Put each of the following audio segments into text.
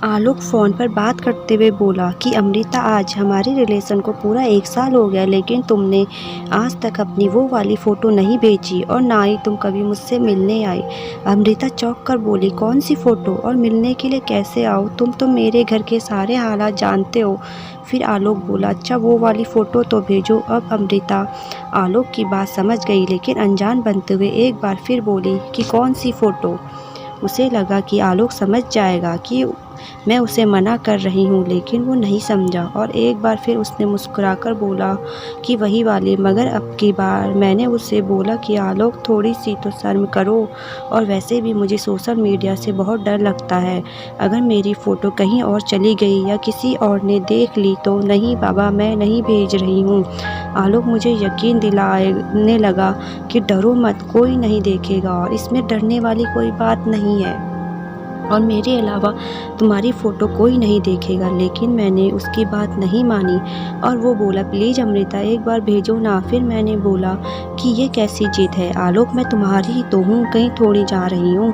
आलोक phone पर बात करते हुए बोला कि अमृता, आज हमारे रिलेशन को पूरा 1 साल हो गया, लेकिन तुमने आज तक अपनी वो वाली फ़ोटो नहीं भेजी और ना ही तुम कभी मुझसे मिलने आई। अमृता चौंक कर बोली, कौन सी फ़ोटो और मिलने के लिए कैसे आऊँ? तुम तो मेरे घर के सारे हालात जानते हो। फिर आलोक बोला, अच्छा वो वाली फ़ोटो तो भेजो। अब अमृता आलोक की बात समझ गई, लेकिन अनजान बनते हुए एक बार फिर बोली कि कौन सी फ़ोटो। उसे लगा कि आलोक समझ जाएगा कि मैं उसे मना कर रही हूँ, लेकिन वो नहीं समझा और एक बार फिर उसने मुस्कुराकर बोला कि वही वाली। मगर अब की बार मैंने उससे बोला कि आलोक, थोड़ी सी तो शर्म करो, और वैसे भी मुझे सोशल मीडिया से बहुत डर लगता है। अगर मेरी फ़ोटो कहीं और चली गई या किसी और ने देख ली तो। नहीं बाबा, मैं नहीं भेज रही हूँ। आलोक मुझे यकीन दिलाने लगा कि डरो मत, कोई नहीं देखेगा और इसमें डरने वाली कोई बात नहीं है, और मेरे अलावा तुम्हारी फ़ोटो कोई नहीं देखेगा। लेकिन मैंने उसकी बात नहीं मानी और वो बोला, प्लीज़ अमृता, एक बार भेजो ना। फिर मैंने बोला कि ये कैसी जिद है आलोक, मैं तुम्हारी ही तो हूँ, कहीं थोड़ी जा रही हूँ।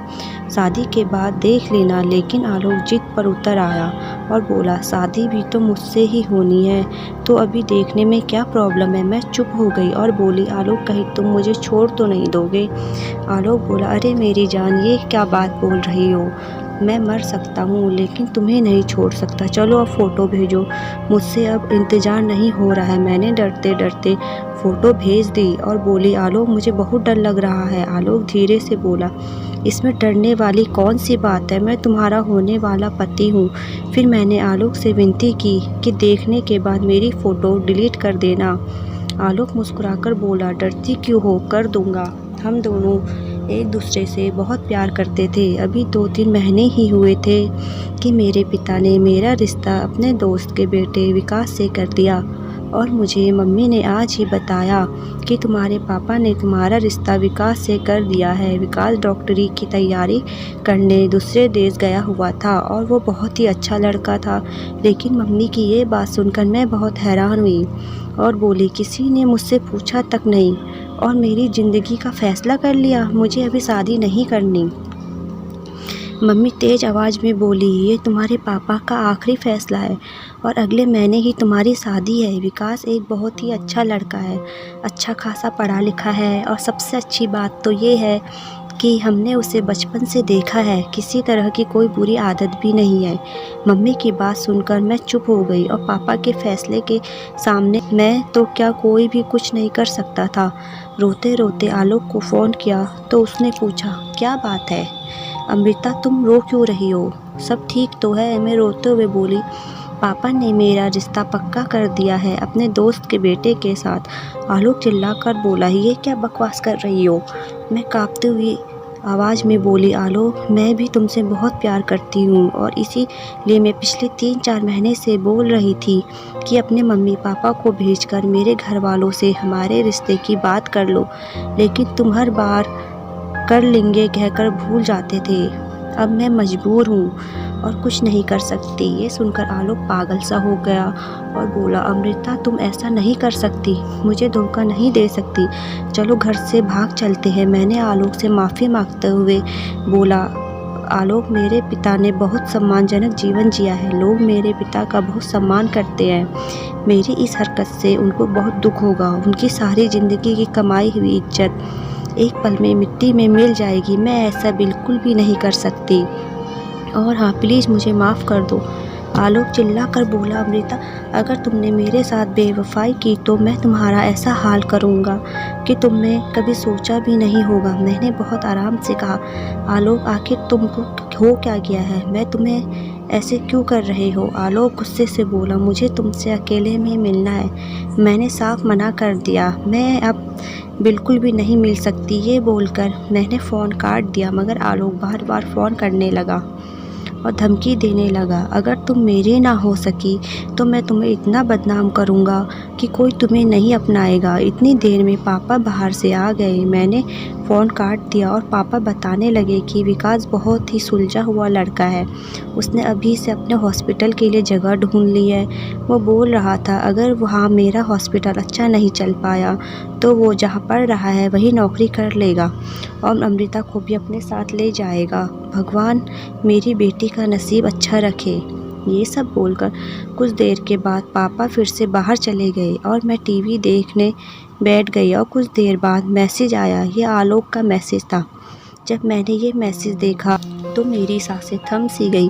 शादी के बाद देख लेना। लेकिन आलोक जिद पर उतर आया और बोला, शादी भी तो मुझसे ही होनी है, तो अभी देखने में क्या प्रॉब्लम है। मैं चुप हो गई और बोली, आलोक, कहीं तुम मुझे छोड़ तो नहीं दोगे? आलोक बोला, अरे मेरी जान, ये क्या बात बोल रही हो? मैं मर सकता हूँ लेकिन तुम्हें नहीं छोड़ सकता। चलो अब फ़ोटो भेजो, मुझसे अब इंतज़ार नहीं हो रहा है। मैंने डरते डरते फ़ोटो भेज दी और बोली, आलोक, मुझे बहुत डर लग रहा है। आलोक धीरे से बोला, इसमें डरने वाली कौन सी बात है, मैं तुम्हारा होने वाला पति हूँ। फिर मैंने आलोक से विनती की कि देखने के बाद मेरी फ़ोटो डिलीट कर देना। आलोक मुस्कुराकर बोला, डरती क्यों हो, कर दूँगा। हम दोनों एक दूसरे से बहुत प्यार करते थे। अभी 2-3 महीने ही हुए थे कि मेरे पिता ने मेरा रिश्ता अपने दोस्त के बेटे विकास से कर दिया, और मुझे मम्मी ने आज ही बताया कि तुम्हारे पापा ने तुम्हारा रिश्ता विकास से कर दिया है। विकास डॉक्टरी की तैयारी करने दूसरे देश गया हुआ था और वो बहुत ही अच्छा लड़का था। लेकिन मम्मी की ये बात सुनकर मैं बहुत हैरान हुई और बोली, किसी ने मुझसे पूछा तक नहीं और मेरी ज़िंदगी का फ़ैसला कर लिया, मुझे अभी शादी नहीं करनी। मम्मी तेज़ आवाज़ में बोली, ये तुम्हारे पापा का आखिरी फ़ैसला है और अगले महीने ही तुम्हारी शादी है। विकास एक बहुत ही अच्छा लड़का है, अच्छा खासा पढ़ा लिखा है, और सबसे अच्छी बात तो ये है कि हमने उसे बचपन से देखा है, किसी तरह की कोई बुरी आदत भी नहीं है। मम्मी की बात सुनकर मैं चुप हो गई और पापा के फ़ैसले के सामने मैं तो क्या कोई भी कुछ नहीं कर सकता था। रोते रोते आलोक को फ़ोन किया तो उसने पूछा, क्या बात है अमृता, तुम रो क्यों रही हो? सब ठीक तो है? मैं रोते हुए बोली, पापा ने मेरा रिश्ता पक्का कर दिया है अपने दोस्त के बेटे के साथ। आलोक चिल्लाकर बोला, ये क्या बकवास कर रही हो? मैं कांपती हुई आवाज़ में बोली, आलोक, मैं भी तुमसे बहुत प्यार करती हूँ और इसीलिए मैं पिछले 3-4 महीने से बोल रही थी कि अपने मम्मी पापा को भेजकर मेरे घर वालों से हमारे रिश्ते की बात कर लो, लेकिन तुम हर बार कर लेंगे कहकर भूल जाते थे। अब मैं मजबूर हूँ और कुछ नहीं कर सकती। ये सुनकर आलोक पागल सा हो गया और बोला, अमृता, तुम ऐसा नहीं कर सकती, मुझे धोखा नहीं दे सकती। चलो घर से भाग चलते हैं। मैंने आलोक से माफ़ी मांगते हुए बोला, आलोक, मेरे पिता ने बहुत सम्मानजनक जीवन जिया है, लोग मेरे पिता का बहुत सम्मान करते हैं। मेरी इस हरकत से उनको बहुत दुख होगा। उनकी सारी ज़िंदगी की कमाई हुई इज्जत एक पल में मिट्टी में मिल जाएगी। मैं ऐसा बिल्कुल भी नहीं कर सकती, और हाँ, प्लीज़ मुझे माफ़ कर दो। आलोक चिल्लाकर बोला, अमृता, अगर तुमने मेरे साथ बेवफाई की तो मैं तुम्हारा ऐसा हाल करूँगा कि तुमने कभी सोचा भी नहीं होगा। मैंने बहुत आराम से कहा, आलोक, आखिर तुमको हो क्या गया है? मैं तुम्हें ऐसे क्यों कर रहे हो? आलोक गुस्से से बोला, मुझे तुमसे अकेले में मिलना है। मैंने साफ मना कर दिया, मैं अब बिल्कुल भी नहीं मिल सकती। ये बोलकर मैंने फ़ोन काट दिया, मगर आलोक बार बार फ़ोन करने लगा और धमकी देने लगा, अगर तुम मेरी ना हो सकी तो मैं तुम्हें इतना बदनाम करूँगा कि कोई तुम्हें नहीं अपनाएगा। इतनी देर में पापा बाहर से आ गए। मैंने फ़ोन काट दिया और पापा बताने लगे कि विकास बहुत ही सुलझा हुआ लड़का है। उसने अभी से अपने हॉस्पिटल के लिए जगह ढूंढ ली है। वो बोल रहा था अगर वहाँ मेरा हॉस्पिटल अच्छा नहीं चल पाया तो वो जहाँ पढ़ रहा है वही नौकरी कर लेगा और अमृता को भी अपने साथ ले जाएगा। भगवान मेरी बेटी का नसीब अच्छा रखे। ये सब बोलकर कुछ देर के बाद पापा फिर से बाहर चले गए और मैं टीवी देखने बैठ गई और कुछ देर बाद मैसेज आया। ये आलोक का मैसेज था। जब मैंने ये मैसेज देखा तो मेरी सांसें थम सी गई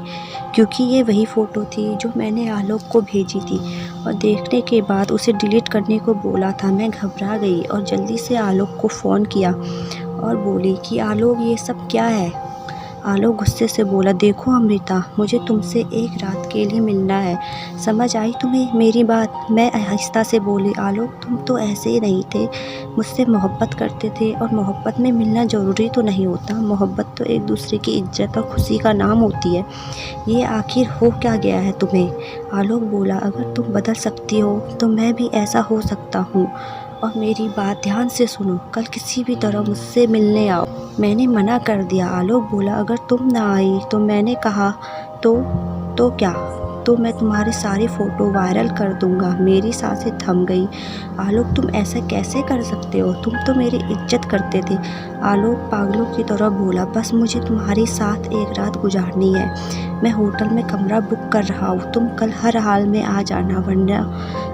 क्योंकि ये वही फ़ोटो थी जो मैंने आलोक को भेजी थी और देखने के बाद उसे डिलीट करने को बोला था। मैं घबरा गई और जल्दी से आलोक को फ़ोन किया और बोली कि आलोक ये सब क्या है। आलोक गुस्से से बोला देखो अमृता, मुझे तुमसे एक रात के लिए मिलना है। समझ आई तुम्हें मेरी बात? मैं आहिस्ता से बोली आलोक तुम तो ऐसे ही नहीं थे, मुझसे मोहब्बत करते थे और मोहब्बत में मिलना ज़रूरी तो नहीं होता। मोहब्बत तो एक दूसरे की इज्जत और खुशी का नाम होती है। ये आखिर हो क्या गया है तुम्हें? आलोक बोला अगर तुम बदल सकती हो तो मैं भी ऐसा हो सकता हूँ। और मेरी बात ध्यान से सुनो, कल किसी भी तरह मुझसे मिलने आओ। मैंने मना कर दिया। आलोक बोला अगर तुम ना आई तो मैंने कहा तो क्या? तो मैं तुम्हारे सारे फ़ोटो वायरल कर दूंगा। मेरी सांसें थम गई। आलोक तुम ऐसा कैसे कर सकते हो? तुम तो मेरी इज्जत करते थे। आलोक पागलों की तरह बोला बस मुझे तुम्हारे साथ एक रात गुजारनी है। मैं होटल में कमरा बुक कर रहा हूँ। तुम कल हर हाल में आ जाना वरना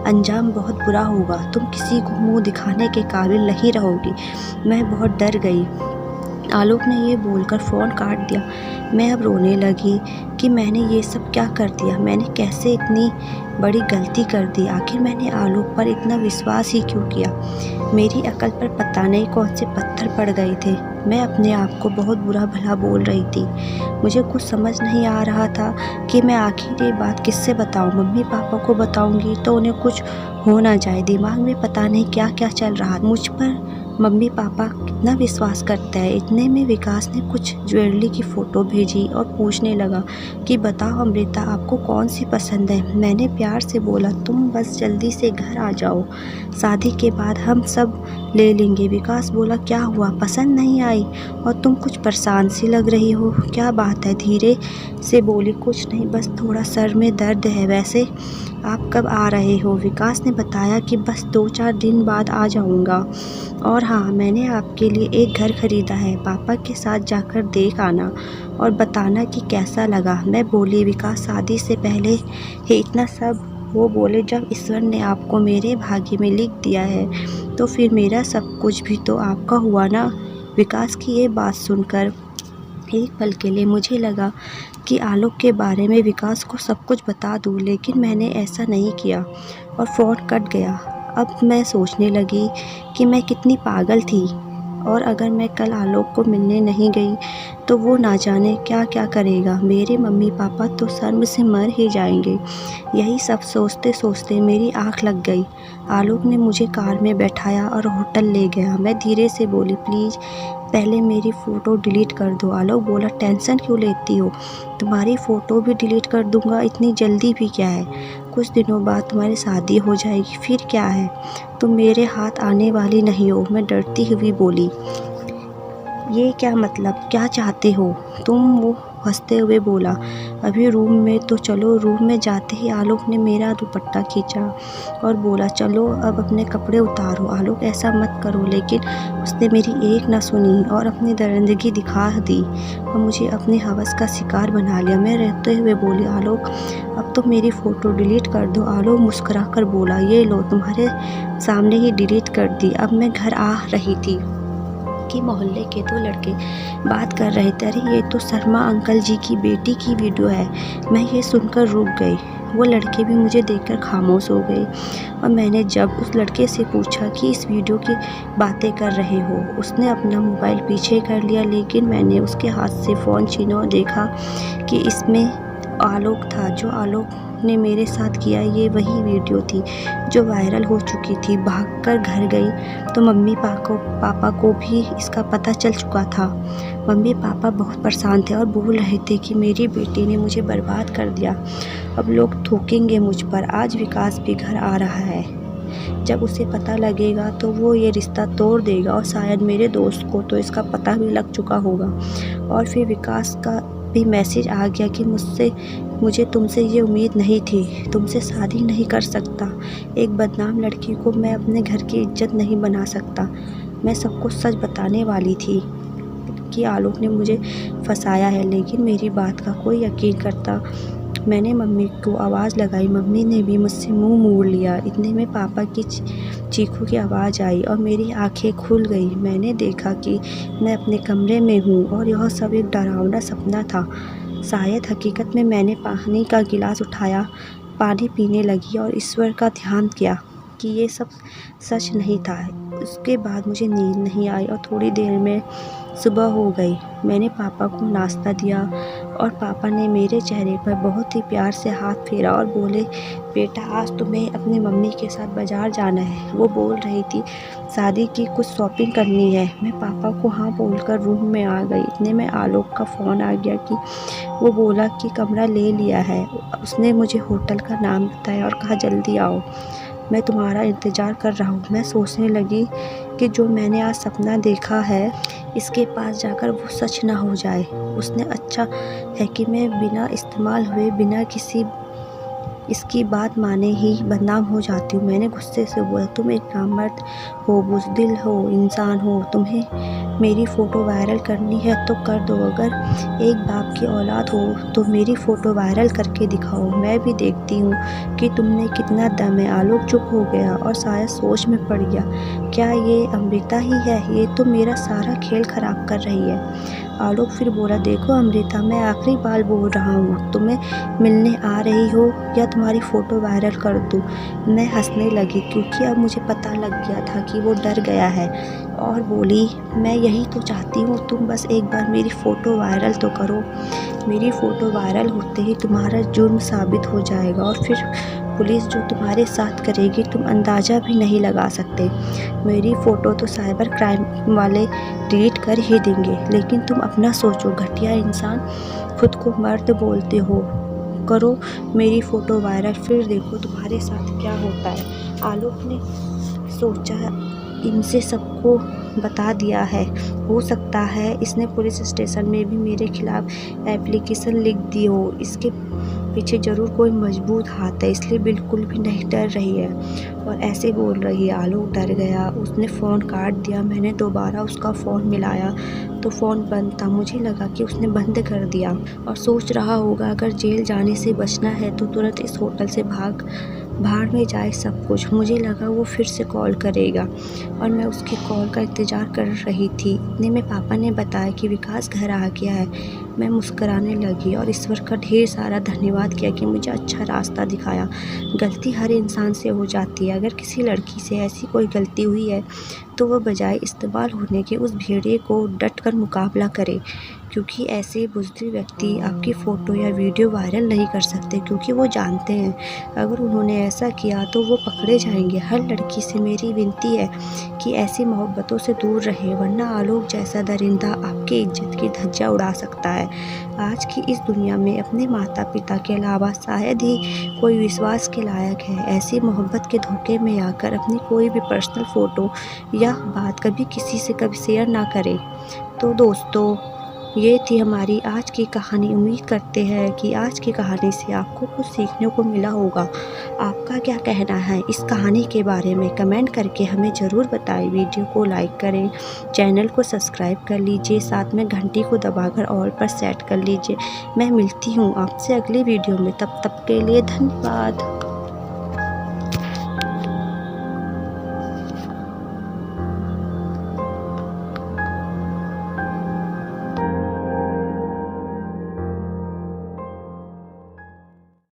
अंजाम बहुत बुरा होगा। तुम किसी को मुंह दिखाने के काबिल नहीं रहोगी। मैं बहुत डर गई। आलोक ने ये बोलकर फ़ोन काट दिया। मैं अब रोने लगी कि मैंने ये सब क्या कर दिया। मैंने कैसे इतनी बड़ी गलती कर दी। आखिर मैंने आलोक पर इतना विश्वास ही क्यों किया। मेरी अकल पर पता नहीं कौन से पत्थर पड़ गए थे। मैं अपने आप को बहुत बुरा भला बोल रही थी। मुझे कुछ समझ नहीं आ रहा था कि मैं आखिर ये बात किससे बताऊं। मम्मी पापा को बताऊंगी तो उन्हें कुछ हो ना जाए। दिमाग में पता नहीं क्या क्या चल रहा। मुझ पर मम्मी पापा कितना विश्वास करते हैं। इतने में विकास ने कुछ ज्वेलरी की फ़ोटो भेजी और पूछने लगा कि बताओ अमृता आपको कौन सी पसंद है। मैंने प्यार से बोला तुम बस जल्दी से घर आ जाओ, शादी के बाद हम सब ले लेंगे। विकास बोला क्या हुआ, पसंद नहीं आई? और तुम कुछ परेशान सी लग रही हो, क्या बात है? धीरे से बोली कुछ नहीं, बस थोड़ा सर में दर्द है। वैसे आप कब आ रहे हो? विकास ने बताया कि बस 2-4 दिन बाद आ जाऊंगा। और हाँ, मैंने आपके लिए एक घर खरीदा है। पापा के साथ जाकर देख आना और बताना कि कैसा लगा। मैं बोली विकास शादी से पहले ही इतना सब? वो बोले जब ईश्वर ने आपको मेरे भाग्य में लिख दिया है तो फिर मेरा सब कुछ भी तो आपका हुआ ना। विकास की ये बात सुनकर एक पल के लिए मुझे लगा कि आलोक के बारे में विकास को सब कुछ बता दूं, लेकिन मैंने ऐसा नहीं किया और फ़ोन कट गया। अब मैं सोचने लगी कि मैं कितनी पागल थी और अगर मैं कल आलोक को मिलने नहीं गई तो वो ना जाने क्या क्या करेगा। मेरे मम्मी पापा तो शर्म से मर ही जाएंगे। यही सब सोचते सोचते मेरी आँख लग गई। आलोक ने मुझे कार में बैठाया और होटल ले गया। मैं धीरे से बोली प्लीज़ पहले मेरी फ़ोटो डिलीट कर दो। आलोक बोला टेंशन क्यों लेती हो, तुम्हारी फ़ोटो भी डिलीट कर दूंगा। इतनी जल्दी भी क्या है, कुछ दिनों बाद तुम्हारी शादी हो जाएगी, फिर क्या है। तुम मेरे हाथ आने वाली नहीं हो। मैं डरती हुई बोली ये क्या मतलब, क्या चाहते हो तुम? वो हंसते हुए बोला अभी रूम में तो चलो। रूम में जाते ही आलोक ने मेरा दुपट्टा खींचा और बोला चलो अब अपने कपड़े उतारो। आलोक ऐसा मत करो, लेकिन उसने मेरी एक ना सुनी और अपनी दरिंदगी दिखा दी और मुझे अपनी हवस का शिकार बना लिया। मैं रहते हुए बोली आलोक अब तो मेरी फ़ोटो डिलीट कर दो। आलोक मुस्कुरा कर बोला ये लो तुम्हारे सामने ही डिलीट कर दी। अब मैं घर आ रही थी कि मोहल्ले के 2 लड़के बात कर रहे थे अरे ये तो शर्मा अंकल जी की बेटी की वीडियो है। मैं ये सुनकर रुक गई। वो लड़के भी मुझे देखकर खामोश हो गए और मैंने जब उस लड़के से पूछा कि इस वीडियो की बातें कर रहे हो, उसने अपना मोबाइल पीछे कर लिया। लेकिन मैंने उसके हाथ से फ़ोन छीना और देखा कि इसमें आलोक था। जो आलोक ने मेरे साथ किया ये वही वीडियो थी जो वायरल हो चुकी थी। भागकर घर गई तो मम्मी पापा को भी इसका पता चल चुका था। मम्मी पापा बहुत परेशान थे और बोल रहे थे कि मेरी बेटी ने मुझे बर्बाद कर दिया, अब लोग थूकेंगे मुझ पर। आज विकास भी घर आ रहा है। जब उसे पता लगेगा तो वो ये रिश्ता तोड़ देगा और शायद मेरे दोस्त को तो इसका पता भी लग चुका होगा। और फिर विकास का भी मैसेज आ गया कि मुझे तुमसे ये उम्मीद नहीं थी, तुमसे शादी नहीं कर सकता। एक बदनाम लड़की को मैं अपने घर की इज्जत नहीं बना सकता। मैं सबको सच बताने वाली थी कि आलोक ने मुझे फंसाया है, लेकिन मेरी बात का कोई यकीन करता। मैंने मम्मी को आवाज़ लगाई, मम्मी ने भी मुझसे मुंह मोड़ लिया। इतने में पापा की चीखों की आवाज़ आई और मेरी आंखें खुल गई। मैंने देखा कि मैं अपने कमरे में हूँ और यह सब एक डरावना सपना था। शायद हकीकत में मैंने पानी का गिलास उठाया, पानी पीने लगी और ईश्वर का ध्यान किया कि ये सब सच नहीं था। उसके बाद मुझे नींद नहीं आई और थोड़ी देर में सुबह हो गई। मैंने पापा को नाश्ता दिया और पापा ने मेरे चेहरे पर बहुत ही प्यार से हाथ फेरा और बोले, बेटा आज तुम्हें अपनी मम्मी के साथ बाज़ार जाना है। वो बोल रही थी शादी की कुछ शॉपिंग करनी है। मैं पापा को हाँ बोलकर रूम में आ गई। इतने में आलोक का फ़ोन आ गया कि वो बोला कि कमरा ले लिया है। उसने मुझे होटल का नाम बताया और कहा जल्दी आओ, मैं तुम्हारा इंतज़ार कर रहा हूँ। मैं सोचने लगी कि जो मैंने आज सपना देखा है इसके पास जाकर वो सच ना हो जाए। उसने अच्छा है कि मैं बिना इस्तेमाल हुए, बिना किसी इसकी बात माने ही बदनाम हो जाती हूँ। मैंने गुस्से से बोला, तुम एक नामर्द हो, बुज़दिल हो, इंसान हो। तुम्हें मेरी फ़ोटो वायरल करनी है तो कर दो। अगर एक बाप की औलाद हो तो मेरी फ़ोटो वायरल करके दिखाओ, मैं भी देखती हूँ कि तुमने कितना दम है। आलोक चुप हो गया और शायद सोच में पड़ गया। क्या ये अमृता ही है? ये तो मेरा सारा खेल ख़राब कर रही है। आलोक फिर बोला, देखो अमृता, मैं आखिरी बार बोल रहा हूँ, तुम्हें मिलने आ रही हो या तुम्हारी फ़ोटो वायरल कर दूँ। मैं हंसने लगी क्योंकि अब मुझे पता लग गया था कि वो डर गया है और बोली, मैं यही तो चाहती हूँ, तुम बस एक बार मेरी फ़ोटो वायरल तो करो। मेरी फ़ोटो वायरल होते ही तुम्हारा जुर्म साबित हो जाएगा और फिर पुलिस जो तुम्हारे साथ करेगी तुम अंदाज़ा भी नहीं लगा सकते। मेरी फ़ोटो तो साइबर क्राइम वाले डिलीट कर ही देंगे, लेकिन तुम अपना सोचो, घटिया इंसान, खुद को मर्द बोलते हो। करो मेरी फ़ोटो वायरल, फिर देखो तुम्हारे साथ क्या होता है। आलोक ने सोचा, इनसे सबको बता दिया है, हो सकता है इसने पुलिस स्टेशन में भी मेरे खिलाफ एप्लीकेशन लिख दी हो। इसके पीछे ज़रूर कोई मजबूत हाथ है, इसलिए बिल्कुल भी नहीं डर रही है और ऐसे बोल रही है। आलोक डर गया, उसने फ़ोन काट दिया। मैंने दोबारा उसका फ़ोन मिलाया तो फ़ोन बंद था। मुझे लगा कि उसने बंद कर दिया और सोच रहा होगा अगर जेल जाने से बचना है तो तुरंत इस होटल से भाड़ में जाए सब कुछ। मुझे लगा वो फिर से कॉल करेगा और मैं उसकी कॉल का इंतज़ार कर रही थी। इतने में पापा ने बताया कि विकास घर आ गया है। मैं मुस्कुराने लगी और ईश्वर का ढेर सारा धन्यवाद किया कि मुझे अच्छा रास्ता दिखाया। गलती हर इंसान से हो जाती है। अगर किसी लड़की से ऐसी कोई गलती हुई है तो वह बजाय इस्तेमाल होने के उस भेड़िए को डट कर मुकाबला करे, क्योंकि ऐसे बुज़दिल व्यक्ति आपकी फ़ोटो या वीडियो वायरल नहीं कर सकते, क्योंकि वो जानते हैं अगर उन्होंने ऐसा किया तो वो पकड़े जाएंगे। हर लड़की से मेरी विनती है कि ऐसी मोहब्बतों से दूर रहे, वरना आलोक जैसा दरिंदा आपकी इज्जत की धज्जियां उड़ा सकता है। आज की इस दुनिया में अपने माता पिता के अलावा शायद ही कोई विश्वास के लायक है। ऐसी मोहब्बत के धोखे में आकर अपनी कोई भी पर्सनल फ़ोटो या बात कभी किसी से कभी शेयर ना करें। तो दोस्तों, ये थी हमारी आज की कहानी। उम्मीद करते हैं कि आज की कहानी से आपको कुछ सीखने को मिला होगा। आपका क्या कहना है इस कहानी के बारे में? कमेंट करके हमें ज़रूर बताएं। वीडियो को लाइक करें, चैनल को सब्सक्राइब कर लीजिए, साथ में घंटी को दबाकर ऑल पर सेट कर लीजिए। मैं मिलती हूँ आपसे अगली वीडियो में, तब तक के लिए धन्यवाद।